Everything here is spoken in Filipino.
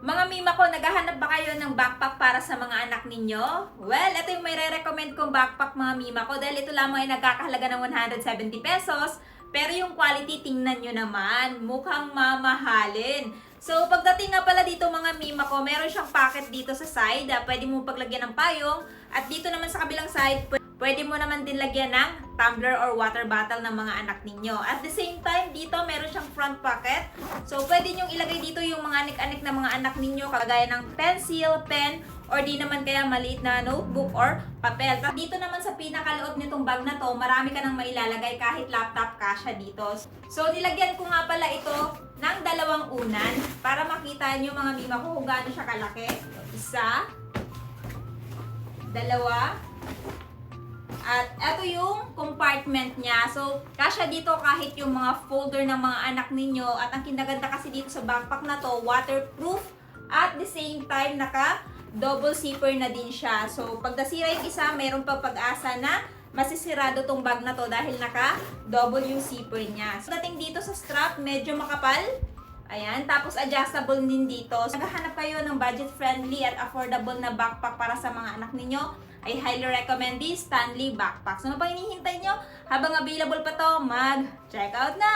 Mga mima ko, naghahanap ba kayo ng backpack para sa mga anak ninyo? Well, ito yung may re-recommend kong backpack mga mima ko dahil ito lamang ay nagkakahalaga ng 170 pesos. Pero yung quality, tingnan nyo naman, mukhang mamahalin. So, pagdating nga pala dito mga mima ko, meron siyang pocket dito sa side. Pwede mo paglagyan ng payong. At dito naman sa kabilang side, pwede mo naman din lagyan ng tumbler or water bottle ng mga anak ninyo. At the same time, dito meron siyang front pocket. So, pwede nyong ilagay dito yung mga anik-anik na mga anak ninyo, kagaya ng pencil, pen, or di naman kaya maliit na notebook or papel. Dito naman sa pinakaloob nitong bag na to, marami ka nang mailalagay kahit laptop kasya dito. So, nilagyan ko nga pala ito ng dalawang unan para makita nyo mga mima ko kung gaano siya kalaki. Isa, dalawa, at ito yung compartment niya. So, kasya dito kahit yung mga folder ng mga anak ninyo. At ang kinaganda kasi dito sa backpack na to, waterproof. At the same time, naka-double zipper na din siya. So, pag nasira yung isa, mayroon pa pag-asa na masisirado tong bag na to dahil naka-double yung zipper niya. So, dating dito sa strap, medyo makapal. Ayan, tapos adjustable din dito. So, naghahanap kayo ng budget-friendly at affordable na backpack para sa mga anak ninyo, I highly recommend this Stanley backpack. So, ano pang hinihintay nyo? Habang available pa to, mag-check out na!